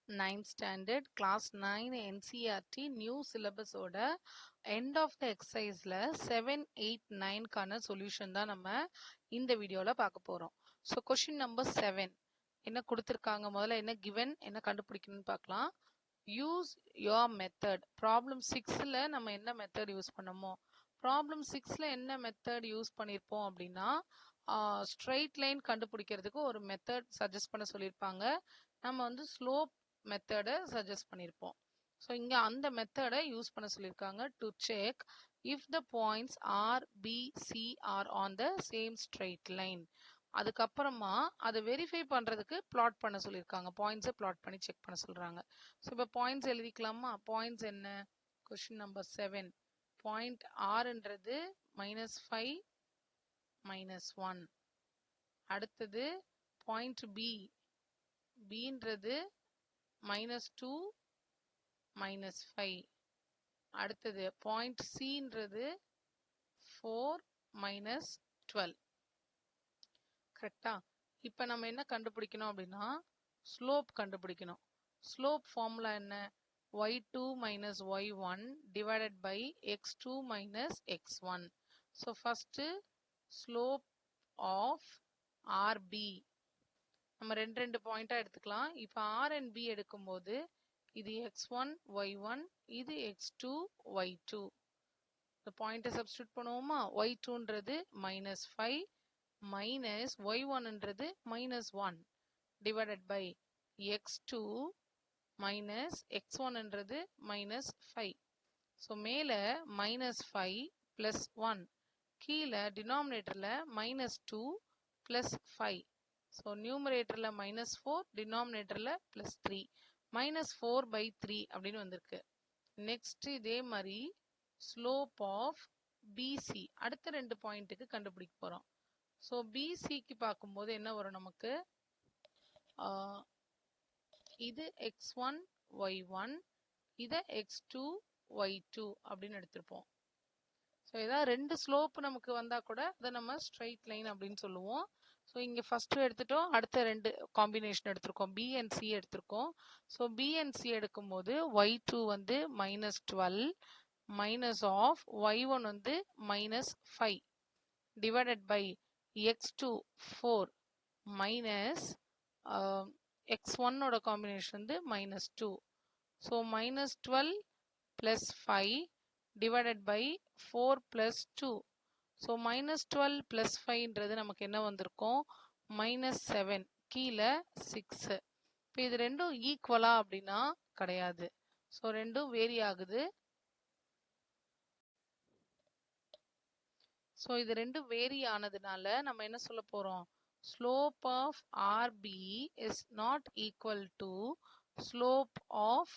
9th standard class 9 NCERT new syllabus ஓட end of the exerciseல 7, 8, 9 கான solution தான் நம்ம இந்த வீடியோல பார்க்க போறோம். So question number 7 என்ன கொடுத்திருக்காங்க, முதல்ல என்ன given, என்ன கண்டுபிடிக்கணும்னு பார்க்கலாம். use your method. problem 6ல நம்ம என்ன மெத்தட் யூஸ் பண்ணோமோ, problem 6ல என்ன மெத்தட் யூஸ் பண்ணியிருப்போம் அப்படின்னா, ஸ்ட்ரெயிட் லைன் கண்டுபிடிக்கிறதுக்கு ஒரு மெத்தட் சஜஸ்ட் பண்ண சொல்லியிருப்பாங்க. நம்ம வந்து ஸ்லோப் மெத்தடை சஜஸ்ட் பண்ணியிருப்போம். ஸோ இங்கே அந்த மெத்தடை யூஸ் பண்ண சொல்லியிருக்காங்க to check if the points are B C are on the same straight line. அதுக்கப்புறமா அதை வெரிஃபை பண்ணுறதுக்கு பிளாட் பண்ண சொல்லியிருக்காங்க. பாயிண்ட்ஸை பிளாட் பண்ணி செக் பண்ண சொல்கிறாங்க. ஸோ இப்போ பாயிண்ட்ஸ் எழுதிக்கலாமா? பாயிண்ட்ஸ் என்ன? கொஸ்டின் நம்பர் 7 பாயிண்ட் ஆர்ன்றது -5 -1. அடுத்தது பாயிண்ட் பின்றது -2 -5. அடுத்தது பாயிண்ட் சின்றது 4 -12. கரெக்டா? இப்போ நம்ம என்ன கண்டுபிடிக்கணும் அப்படின்னா, ஸ்லோப் கண்டுபிடிக்கணும். ஸ்லோப் ஃபார்முலா என்ன? y2 minus y1 divided by x2 minus x1. So first slope of RB நம்ம ரெண்டு பாயிண்டா எடுத்துக்கலாம். இப்போ R and B எடுக்கும்போது இது x1 y1, இது x2 y2. இந்த பாயிண்டை சப்ஸ்டியூட் பண்ணுவோமா? y2ன்றது -5 minus y1ன்றது -1 divided by x2 minus x1ன்றது -5. So மேலே -5 plus 1, கீழே டினாமினேட்டரில் -2 plus 5. ஸோ நியூமரேட்டரில் -4, டினாமினேட்டரில் +3, -4/3 அப்படின்னு வந்திருக்கு. நெக்ஸ்ட் இதே மாதிரி ஸ்லோப் ஆஃப் பிசி அடுத்த ரெண்டு பாயிண்ட்டுக்கு கண்டுபிடிக்க போகிறோம். ஸோ பிசிக்கு பார்க்கும்போது என்ன வரும் நமக்கு? இது x1 y1, இதை x2 y2 அப்படின்னு எடுத்திருப்போம். ஸோ ஏதாவது ரெண்டு ஸ்லோப் நமக்கு வந்தா கூட அதை நம்ம ஸ்ட்ரைட் லைன் அப்படின்னு சொல்லுவோம். ஸோ இங்கே ஃபர்ஸ்ட் எடுத்துட்டோம், அடுத்த ரெண்டு காம்பினேஷன் எடுத்திருக்கோம், பி அண்ட் சி எடுத்திருக்கோம். ஸோ பி அண்ட் சி எடுக்கும்போது y2 வந்து -12 மைனஸ் ஆஃப் y1 வந்து -5 டிவைடட் பை x2 4 மைனஸ் x1ஓட காம்பினேஷன் வந்து -2. So -12 plus 5 divided by 4 plus 2. So -12 plus 5ன்றது நமக்கு என்ன வந்திருக்கும்? -7, கீழே 6. இப்போ இது ரெண்டும் ஈக்குவலா அப்படின்னா கிடையாது. ஸோ ரெண்டும் வேரி ஆகுது. ஸோ இது ரெண்டும் வேரி ஆனதுனால நம்ம என்ன சொல்ல போறோம்? Slope of RB is not equal to slope of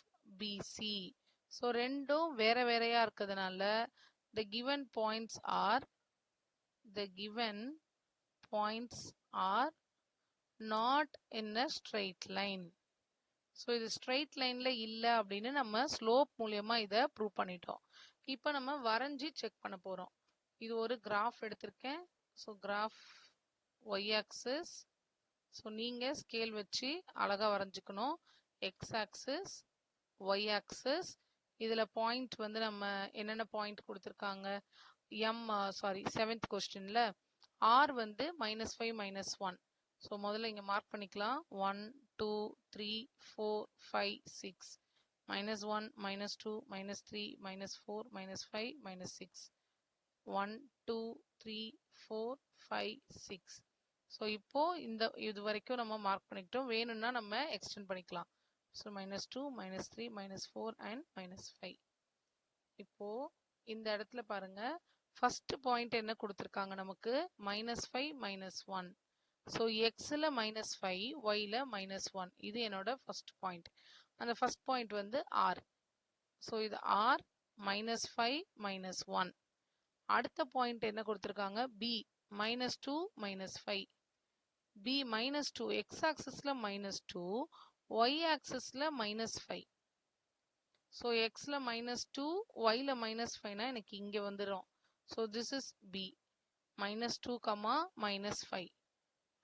BC. ஸோ ரெண்டும் வேற வேறையா இருக்கிறதுனால the given points are not in a straight line. So இது ஸ்ட்ரெயிட் லைன்ல இல்லை அப்படின்னு நம்ம ஸ்லோப் மூலியமா இதை ப்ரூவ் பண்ணிட்டோம். இப்போ நம்ம வரைஞ்சி செக் பண்ண போறோம். இது ஒரு கிராஃப் எடுத்திருக்கேன். So graph Y axis. So நீங்க ஸ்கேல் வச்சு அழகா வரைஞ்சுக்கணும். X axis, Y axis. இதுல பாயிண்ட் வந்து நம்ம என்னென்ன பாயிண்ட் கொடுத்துருக்காங்க? செவன்த் கொஸ்டின்ல ஆர் வந்து -5 -1. ஸோ முதல்ல இங்க மார்க் பண்ணிக்கலாம். 1 2 3 4 5 6 -1 -2 -3 -4 -5 -6 1 2 3 4 5 6. ஸோ இப்போ இது வரைக்கும் நம்ம மார்க் பண்ணிக்கிட்டோம். வேணும்னா நம்ம எக்ஸ்டெண்ட் பண்ணிக்கலாம். So -2 -3 -4 and -5. இப்போ இந்த இடத்துல பாருங்க, ஃபர்ஸ்ட் பாயிண்ட் என்ன கொடுத்துருக்காங்க நமக்கு? -5 -1. ஸோ எக்ஸ்ல -5, ஒய்ல -1. இது என்னோட ஃபர்ஸ்ட் பாயிண்ட். அந்த ஃபர்ஸ்ட் பாயிண்ட் வந்து ஆர். ஸோ இது ஆர் -5 -1. அடுத்த பாயிண்ட் என்ன கொடுத்துருக்காங்க? பி -2 -5. பி -2 எக்ஸ் ஆக்சிஸ்ல -2, ஒய் ஆக்சிஸ்ல -5. ஸோ எக்ஸ்ல -2, ஒய்ல -5னா எனக்கு இங்க வந்துடும். So this is B -2, -5.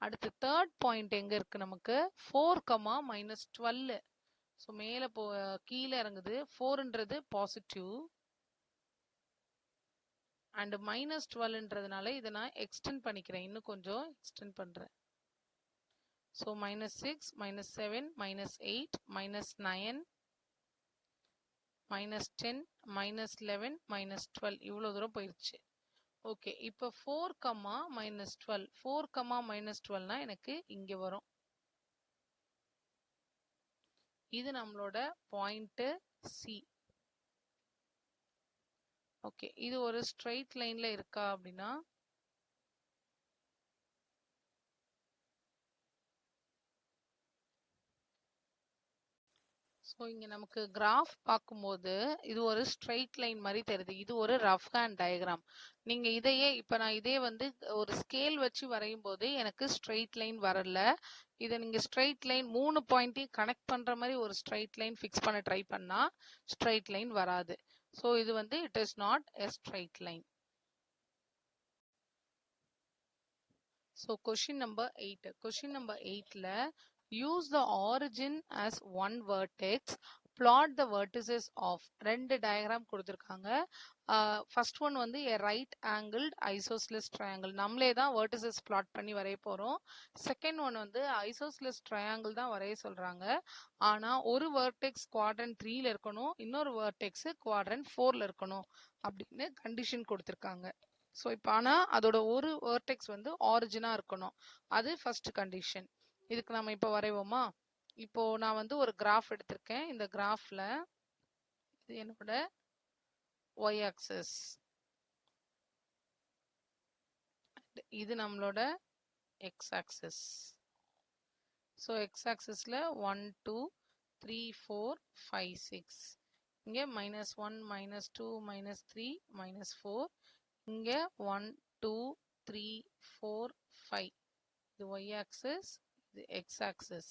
அடுத்து தேர்ட் பாயிண்ட் எங்க இருக்கு நமக்கு? 4, -12. ஸோ மேலே கீழே இறங்குது. 4ன்றது பாசிட்டிவ் அண்ட் -12ன்றதுனால இதை நான் எக்ஸ்டெண்ட் பண்ணிக்கிறேன். இன்னும் கொஞ்சம் எக்ஸ்டெண்ட் பண்றேன். ஸோ -6, -7, -8, -9, -10, -11, -12 இவ்வளோ தூரம் போயிடுச்சு. ஓகே, இப்போ 4, -12 4, -12னா எனக்கு இங்க வரும். இது நம்மளோட பாயிண்ட் சி. ஓகே, இது ஒரு ஸ்ட்ரெயிட் லைன்ல இருக்கா அப்படின்னா ஸோ இங்க நமக்கு கிராஃப் பார்க்கும்போது இது ஒரு ஸ்ட்ரெயிட் லைன் மாதிரி தெரியுது. இது ஒரு ரஃப் ஹேண்ட் டயக்ராம். நீங்க இதையே இப்ப நான் இதே வந்து ஒரு ஸ்கேல் வச்சு வரையும் போது எனக்கு ஸ்ட்ரெயிட் லைன் வரல. இதை நீங்க ஸ்ட்ரெயிட் லைன் 3 பாயிண்ட்டையும் கனெக்ட் பண்ற மாதிரி ஒரு ஸ்ட்ரெயிட் லைன் ஃபிக்ஸ் பண்ண ட்ரை பண்ணா ஸ்ட்ரெயிட் லைன் வராது. ஸோ இது வந்து it is not a straight line. So question number 8. Question number 8ல use the origin as one vertex, plot the vertices of. ரெண்டு டயக்ராம் கொடுத்துருக்காங்க. ஃபர்ஸ்ட் ஒன் வந்து a right angled isosceles triangle. நம்மளே தான் vertices plot பண்ணி வரைய போறோம். Second one வந்து isosceles triangle தான் வரைய சொல்றாங்க. ஆனா ஒரு vertex quadrant 3ல இருக்கணும், இன்னொரு vertex quadrant 4ல இருக்கணும் அப்படின்னு கண்டிஷன் கொடுத்துருக்காங்க. ஸோ இப்போ ஆனால் அதோட ஒரு வேர்டெக்ஸ் வந்து ஆரிஜினா இருக்கணும். அது ஃபர்ஸ்ட் கண்டிஷன். இதுக்கு நம்ம இப்போ வரைவோமா? இப்போ நான் வந்து ஒரு கிராஃப் எடுத்திருக்கேன். இந்த கிராஃப்ல இது என்னோட ஒய் ஆக்சஸ், இது நம்மளோட எக்ஸ் ஆக்சஸ். ஸோ எக்ஸ் ஆக்சஸ்ல 1, 2, 3, 4, 5, 6. இங்க -1, -2, -3, -4. இங்க 1, 2, 3, 4, 5. இது y axis, இது x axis.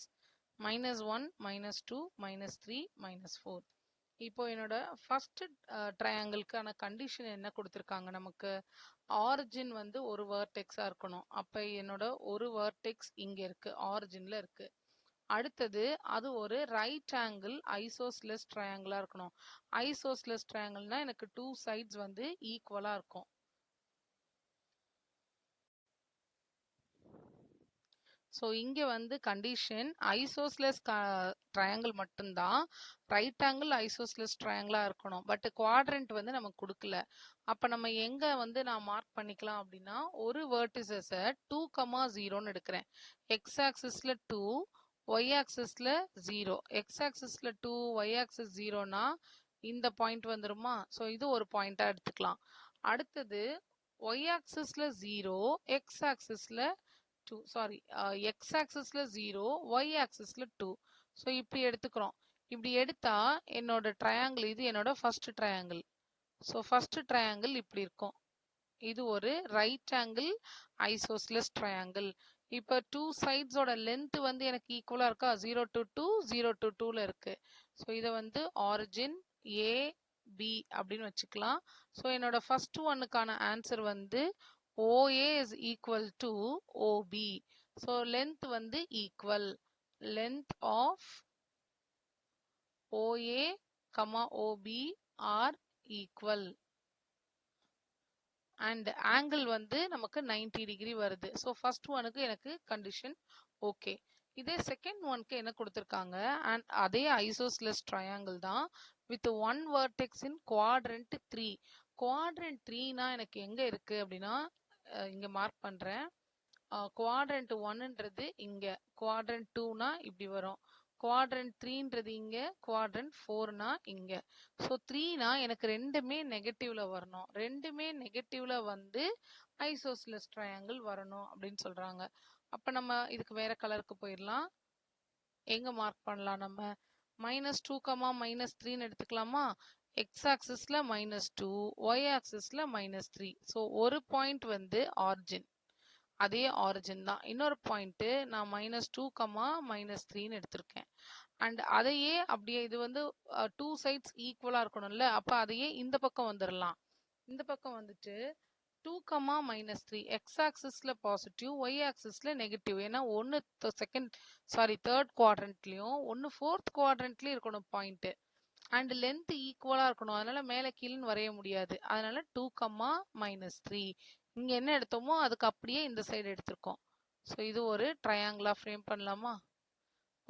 -1, -2, -3, -4. இப்போ என்னோட ஃபர்ஸ்ட் ட்ரையாங்கிள்கான கண்டிஷன் என்ன கொடுத்துருக்காங்க நமக்கு? ஆரிஜின் வந்து ஒரு வேர்டெக்ஸா இருக்கணும். அப்ப என்னோட ஒரு வேர்டெக்ஸ் இங்க இருக்கு, ஆரிஜின்ல இருக்கு. அடுத்தது அது ஒரு ரைட் ஆங்கிள் ஐசோஸ்லெஸ் ட்ரையாங்கிளா இருக்கணும். ஐசோஸ்லெஸ் ட்ரையாங்கிள்னா எனக்கு 2 சைட்ஸ் வந்து ஈக்குவலா இருக்கும். ஸோ இங்க வந்து கண்டிஷன் ஐசோஸ்லெஸ் ட்ரையாங்கிள் மட்டும்தான் ரைட் ஆங்கிள் ஐசோஸ்லெஸ் ட்ரையாங்கிளா இருக்கணும். பட் குவாட்ரண்ட் வந்து நமக்கு கொடுக்கல. அப்ப நம்ம எங்க வந்து நான் மார்க் பண்ணிக்கலாம் அப்படின்னா, ஒரு வேர்டிசஸ 2, 0ன்னு எடுக்கிறேன். எக்ஸ் ஆக்சிஸ்ல 2, ஒய் ஆக்சிஸ்ல 0. எக்ஸ் ஆக்சிஸ்ல 2, ஒய் ஆக்சிஸ் 0னா இந்த பாயிண்ட் வந்துருமா? ஸோ இது ஒரு பாயிண்டா எடுத்துக்கலாம். அடுத்தது ஒய் ஆக்சிஸ்ல 0, எக்ஸ் ஆக்சிஸ்ல 2, சாரி, எக்ஸ் ஆக்சிஸ்ல 0, ஒய் ஆக்சிஸ்ல 2. ஸோ இப்படி எடுத்துக்கிறோம். இப்படி எடுத்தா என்னோட ட்ரையாங்கிள், இது என்னோட ஃபர்ஸ்ட் ட்ரையாங்கிள். ஸோ ஃபர்ஸ்ட் ட்ரையாங்கிள் இப்படி இருக்கும். இது ஒரு ரைட் ஆங்கிள் ஐசோஸ்லெஸ் ட்ரையாங்கிள். இப்போ 2 சைட்ஸோட லென்த் வந்து எனக்கு ஈக்குவலா இருக்கா? 0 to 2, 0 to 2ல இருக்கு. ஸோ இதை வந்து ஆரிஜின் ஏ பி அப்படின்னு வச்சுக்கலாம். ஸோ என்னோட ஃபர்ஸ்ட் ஒன்னுக்கான ஆன்சர் வந்து OA is equal to OB. So length வந்து equal. Length of OA, OB are equal. And angle வந்து நமக்கு 90 degree வருது. So first ஒனுக்கு எனக்கு condition okay. இதே செகண்ட் ஒன்க்கு என்ன கொடுத்துருக்காங்க? அண்ட் அதே ஐசோஸ்லெஸ் ட்ரையாங்கிள் தான் with one vertex in quadrant 3. Quadrant 3னா எனக்கு எங்க இருக்கு அப்படின்னா, இங்க மார்க் பண்றேன். குவாட்ரண்ட் 1ன்றது இங்க, குவாட்ரண்ட் 2னா இப்படி வரும், குவாட்ரண்ட் 3ன்றது இங்க, குவாட்ரண்ட் 4னா இங்க. ஸோ 3னா எனக்கு ரெண்டுமே நெகட்டிவ்ல வரணும். ரெண்டுமே நெகட்டிவ்ல வந்து ஐசோஸ்லெஸ் ட்ரையாங்கிள் வரணும் அப்படின்னு சொல்றாங்க. அப்ப நம்ம இதுக்கு வேற கலருக்கு போயிடலாம். எங்க மார்க் பண்ணலாம் நம்ம? -2, -3ன்னு எடுத்துக்கலாமா? எக்ஸ் ஆக்சிஸ்ல -2, ஒய் ஆக்சிஸ்ல -3. ஸோ ஒரு பாயிண்ட் வந்து ஆரிஜின், அதே ஆரிஜின் தான். இன்னொரு பாயிண்ட் நான் -2, -3ன்னு எடுத்திருக்கேன். அண்ட் அதையே அப்படியே இது வந்து 2 சைட்ஸ் ஈக்குவலா இருக்கணும்ல, அப்ப அதையே இந்த பக்கம் வந்துடலாம். இந்த பக்கம் வந்துட்டு 2, -3 x ஆக்சிஸ்ல பாசிட்டிவ், y ஆக்சிஸ்ல நெகட்டிவ். ஏன்னா ஒன்னு தேர்ட் குவாட்ரண்ட்லயும் ஒன்னு ஃபோர்த் குவாட்ரண்ட்லயும் இருக்கணும் பாயிண்ட். அண்ட் லென்த் ஈக்குவலா இருக்கணும். அதனால மேல கீழன்னு வரைய முடியாது. அதனால 2, -3. இங்க என்ன எடுத்தோமோ அதுக்கு அப்படியே இந்த சைடு எடுத்திருக்கோம். ஸோ இது ஒரு ட்ரையாங்கிளா ஃப்ரேம் பண்ணலாமா?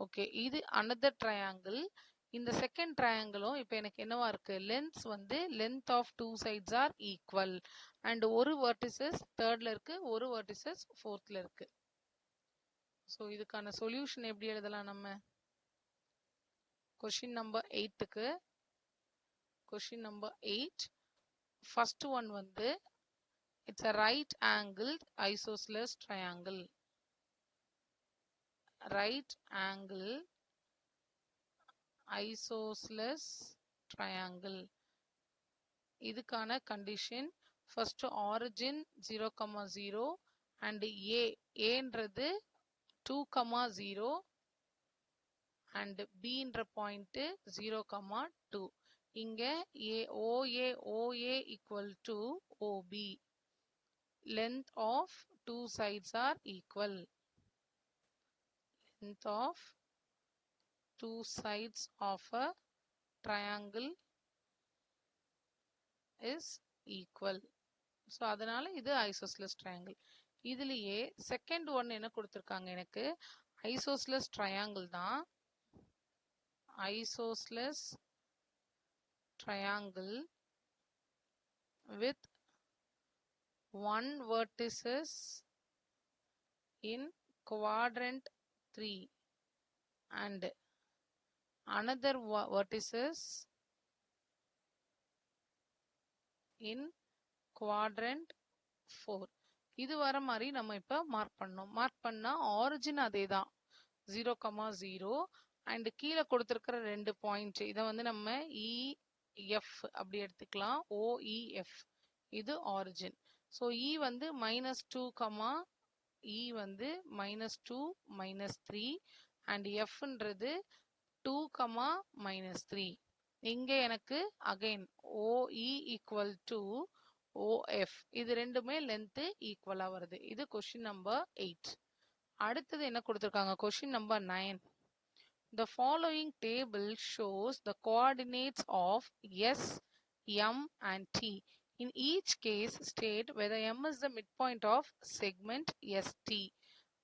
ஓகே, இது அனதர் ட்ரையாங்கிள். இந்த செகண்ட் ட்ரையாங்கிளும் இப்போ எனக்கு என்னவா இருக்கு? லென்த்ஸ் வந்து length of two sides are equal. And ஒரு வெர்டிசஸ் தேர்ட்ல இருக்கு, ஒரு வெர்டிசஸ் ஃபோர்த்ல இருக்கு. ஸோ இதுக்கான சொல்யூஷன் எப்படி எழுதலாம் நம்ம? கொஸ்டின் நம்பர் 8க்கு கொஸ்டின் நம்பர் 8 ஃபர்ஸ்ட் ஒன் வந்து it's a right angled isosceles triangle. Right angle isosceles triangle. இதுக்கான கண்டிஷன் ஃபர்ஸ்ட் ஆரிஜின் 0, 0 அண்ட் ஏன்றது 2, 0 அண்ட் பின்ற பாயிண்ட் 0, 2. இங்க OA equal to OB. Length of two sides are equal. Length of two sides of a triangle is equal. So அதனால இது isosceles triangle. இதுலயே second one என்ன கொடுத்துருக்காங்க எனக்கு? Isosceles triangle தான். Isosceles triangle with one vertices in quadrant 3 and another vertices in quadrant 4. இது வர மாதிரி நம்ம இப்ப மார்க் பண்ணோம். மார்க் பண்ணா ஆரிஜின் அதே தான் 0, 0 அண்ட் கீழே கொடுத்திருக்கிற ரெண்டு பாயிண்ட் இதை வந்து நம்ம EF அப்படி எடுத்துக்கலாம். OEF இது ஆரிஜின். ஸோ E வந்து -2, E வந்து -2, -3 அண்ட் Fன்றது 2, -3. இங்க எனக்கு again OE equal to OF. இது ரெண்டுமே லென்த் ஈக்குவலா வருது. இது கொஸ்டின் நம்பர் 8. அடுத்தது என்ன கொடுத்திருக்காங்க? Question number 9. The following table shows the coordinates of S, M and T. In each case state whether M is the midpoint of segment ST.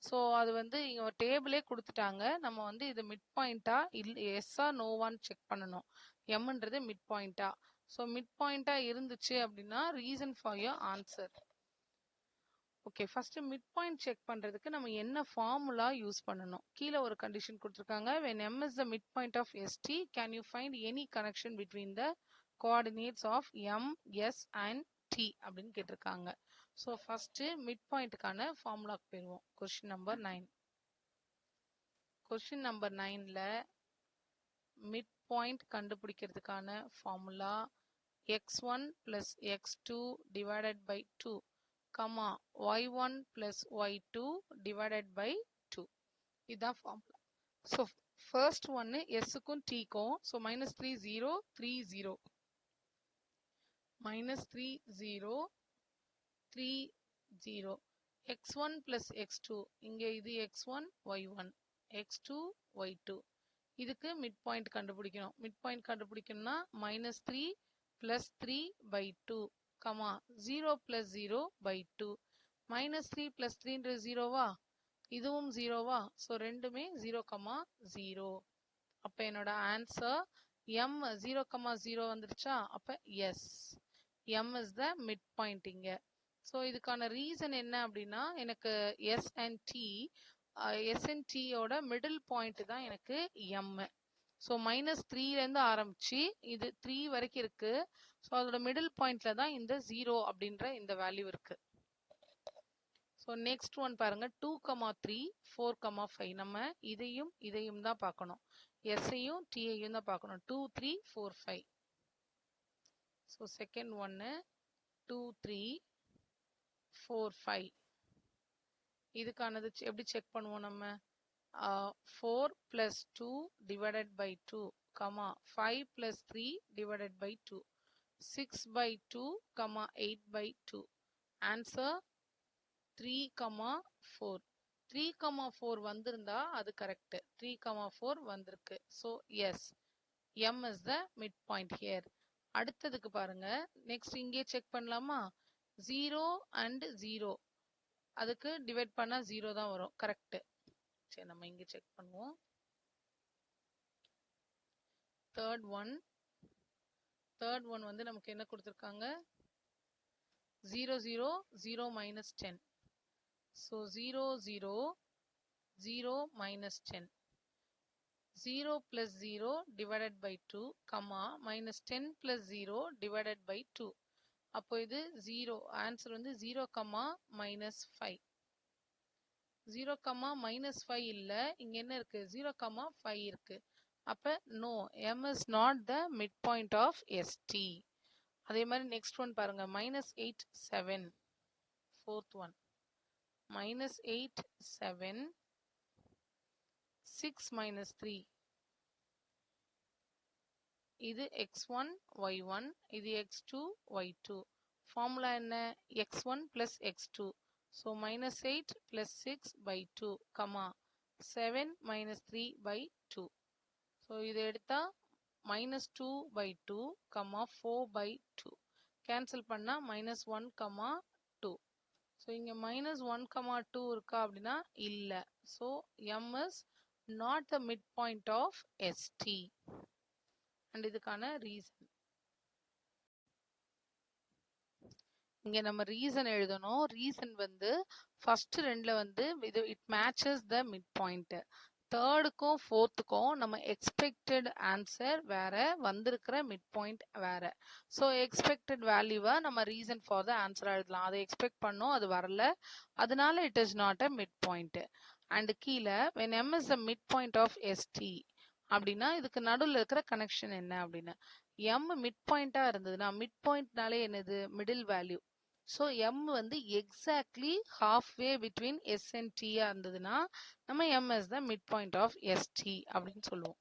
So அது வந்து இங்க ஒரு டேபிளே கொடுத்துட்டாங்க. நம்ம வந்து இது மிட் பாயிண்டா இல்லை எஸ்ஸா நோவான்னு செக் பண்ணணும். எம்ன்றது மிட் பாயிண்டா. ஸோ மிட் பாயிண்டா இருந்துச்சு அப்படின்னா reason for your answer. Okay, first mid point check பண்றதுக்கு நம்ம என்ன ஃபார்முலா யூஸ் பண்ணணும்? கீழே ஒரு கண்டிஷன் கொடுத்துருக்காங்க. when M is the midpoint of ST, can you find any connection between the coordinates of M, S and T அப்படின்னு கேட்டிருக்காங்க. So first mid பாயிண்ட்டுக்கான ஃபார்முலாக்கு போயிடுவோம். Question number 9. கொஸ்டின் நம்பர் 9ல மிட் பாயிண்ட் கண்டுபிடிக்கிறதுக்கான formula x1 plus x2 divided by 2, y1 plus y2 divided by 2. இதுதான் formula. So first ஒன்னு எஸ்ஸுக்கும் டீக்கும். So -3 0 3 0 -3 0 3 0 x1 plus x2. இங்க இது x1 y1 x2 y2. இதுக்கு மிட் பாயிண்ட் கண்டுபிடிக்கணும். மிட் பாயிண்ட் கண்டுபிடிக்கணும்னா -3 plus 3 by 2, 0 plus 0 by 2. -3 plus 3 ஜீரோவா, இதுவும் ஜீரோவா. ஸோ ரெண்டுமே 0, 0. அப்ப என்னோட ஆன்சர் M 0, 0 வந்துருச்சா? அப்ப S, M is the midpoint இங்க. ஸோ இதுக்கான ரீசன் என்ன அப்படின்னா எனக்கு எஸ் அண்ட் டியோட மிடில் பாயிண்ட் தான் எனக்கு M. ஸோ -3லேருந்து ஆரம்பிச்சு இது 3 வரைக்கும் இருக்கு. ஸோ அதோட மிடில் பாயிண்ட்ல தான் இந்த 0 அப்படின்ற இந்த வேல்யூ இருக்கு. ஸோ நெக்ஸ்ட் ஒன் பாருங்க 2, 3 4, 5. நம்ம இதையும் தான் பார்க்கணும். எஸ்ஐயும் டிஐயும் தான் பார்க்கணும். 2, 3 4 5. ஸோ செகண்ட் ஒன்னு 2, 3 4 5. இதுக்கானது எப்படி செக் பண்ணுவோம் நம்ம? 4 plus 2 divided by 2, 5 plus 3 divided by 2, 6 by 2, 8 by 2. Answer 3,4. 3,4 வந்திருந்தா அது கரெக்ட். 3,4 வந்திருக்கு. So S, M is the midpoint here. அடுத்ததுக்கு பாருங்க. நெக்ஸ்ட் இங்கே செக் பண்ணலாமா? 0 and 0 அதுக்கு டிவைட் பண்ணா 0 தான் வரும். கரெக்ட். சரி, நம்ம இங்க செக் பண்ணுவோம். தேர்ட் ஒன் வந்து நமக்கு என்ன கொடுத்திருக்காங்க? 0 0 0 minus 10. So 0 0 0 minus 10. 0 plus 0 divided by 2, comma minus 10 plus 0 divided by 2. அப்போ இது 0. ஆன்சர் வந்து 0, minus 5. 0, minus 5 இல்ல. இங்க என்ன இருக்கு? 0, 5 இருக்கு. அப்ப no, M is not the midpoint of ST. அதே மாதிரி next one பாருங்க. minus 8 7. fourth one. minus 8 7. 6 minus 3. இது x1 y1, இது x2 y2. ஃபார்முலா என்ன? x1 plus x2. So minus 8 plus 6 by 2, 7 minus 3 by 2. So இது எடுத்தா minus 2 by 2, 4 by 2. cancel பண்ணா minus 1, 2. So இங்க minus 1, 2 இருக்கா அப்படின்னா இல்ல. So M is not the midpoint of ST. and இதுக்கான ரீசன் இங்க நம்ம ரீசன் எழுதணும். ரீசன் வந்து ஃபர்ஸ்ட் ரெண்டுல வந்து இது it matches the mid point. தேர்டுக்கும் ஃபோர்த்துக்கும் நம்ம எக்ஸ்பெக்டட் ஆன்சர் வேற, வந்திருக்கிற மிட் பாயிண்ட் வேற. ஸோ எக்ஸ்பெக்டட் வேல்யூவை நம்ம ரீசன் ஃபார் த ஆன்சர் எழுதலாம். அதை எக்ஸ்பெக்ட் பண்ணோம், அது வரல, அதனால it is not a mid point. And கீழே when M is the midpoint of ST அப்படின்னா இதுக்கு நடுவில் இருக்கிற கனெக்ஷன் என்ன அப்படின்னா, M மிட் பாயிண்டா இருந்ததுன்னா, மிட் பாயிண்ட்னாலே என்னது? Middle value. ஸோ M வந்து exactly half way between S and T இருந்ததுன்னா நம்ம M is the midpoint of ST அப்படின்னு சொல்லுவோம்.